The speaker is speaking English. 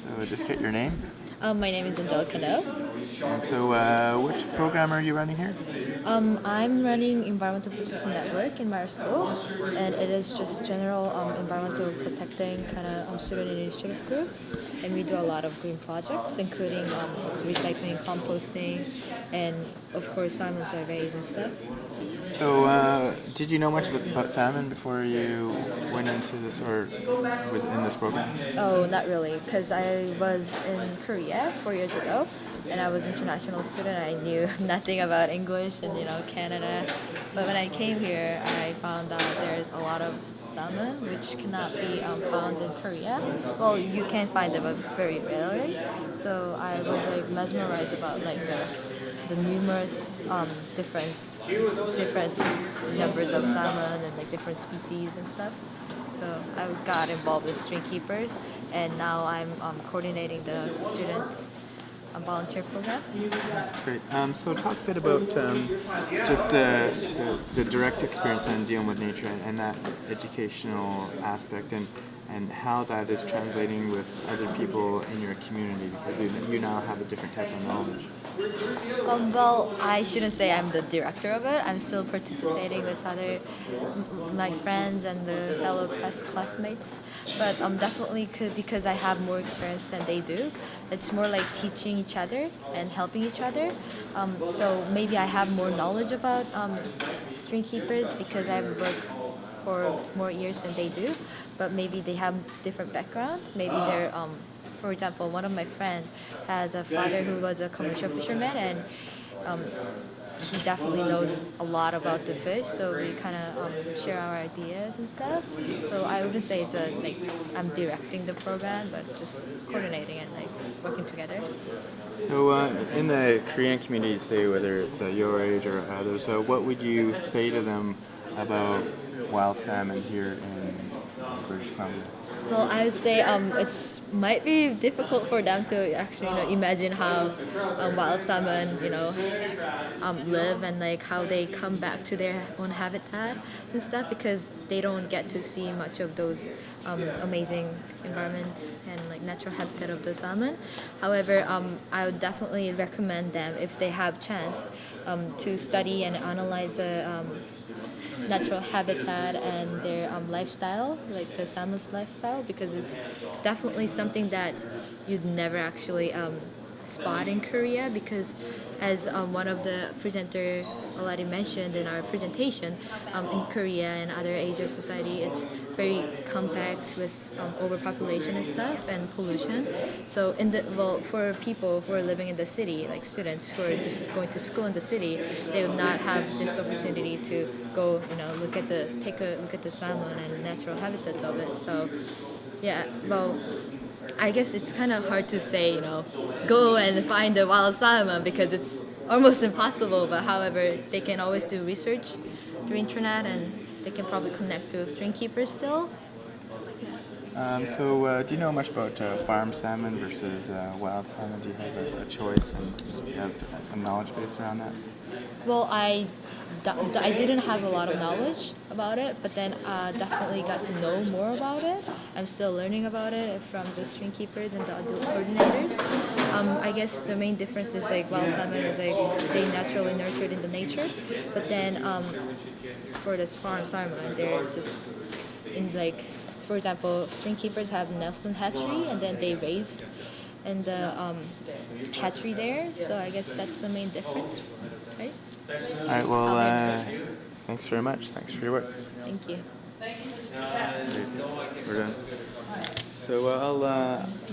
So just get your name. My name is Angelica No. And so which program are you running here? I'm running Environmental Protection Network in my school, and it is just general environmental protecting kind of student initiative group. And we do a lot of green projects, including recycling, composting, and of course salmon surveys and stuff. So did you know much about salmon before you went into this or was in this program? Oh, not really, because I was in Korea 4 years ago, and I was an international student. I knew nothing about English and Canada, but when I came here, I found out there's a lot of salmon which cannot be found in Korea. Well, you can find them, but very rarely. So I was like mesmerized about like the numerous different numbers of salmon and like different species and stuff. So I got involved with string keepers, and now I'm coordinating the student volunteer program. That's great. So talk a bit about just the direct experience in dealing with nature and that educational aspect and how that is translating with other people in your community because you now have a different type of knowledge. Well, I shouldn't say I'm the director of it. I'm still participating with other my friends and the fellow classmates. But definitely because I have more experience than they do. It's more like teaching each other and helping each other. So maybe I have more knowledge about string keepers because I've worked for more years than they do. But maybe they have different background. Maybe they're for example, one of my friends has a father who was a commercial fisherman, and he definitely knows a lot about the fish. So we kind of share our ideas and stuff. So I wouldn't say it's like I'm directing the program, but just coordinating and like working together. So in the Korean community, say whether it's your age or others, what would you say to them about wild salmon here in British Columbia? Well, I would say it might be difficult for them to actually imagine how wild salmon live and like how they come back to their own habitat and stuff because they don't get to see much of those amazing environments and like natural habitat of the salmon. However, I would definitely recommend them if they have chance to study and analyze the natural habitat and their lifestyle, like the salmon's lifestyle, because it's definitely something that you'd never actually spot in Korea. Because, as one of the presenter already mentioned in our presentation, in Korea and other Asian society, it's very compact with overpopulation and stuff and pollution. So for people who are living in the city, like students who are just going to school in the city, they would not have this opportunity to go, take a look at the salmon and natural habitats of it. So, yeah, well, I guess it's kind of hard to say, go and find the wild salmon because it's almost impossible. But however, they can always do research through internet, and they can probably connect to string keepers still. So do you know much about farm salmon versus wild salmon? Do you have a choice and you have some knowledge base around that? Well, I didn't have a lot of knowledge about it, but then definitely got to know more about it. I'm still learning about it from the string keepers and the adult coordinators. I guess the main difference is like wild salmon is like they naturally nurtured in the nature, but then for this farm salmon, they're just in like, for example, string keepers have Nelson hatchery, and then they raise in the hatchery there. So I guess that's the main difference, right? All right, well, thanks very much. Thanks for your work. Thank you. We're done. So I'll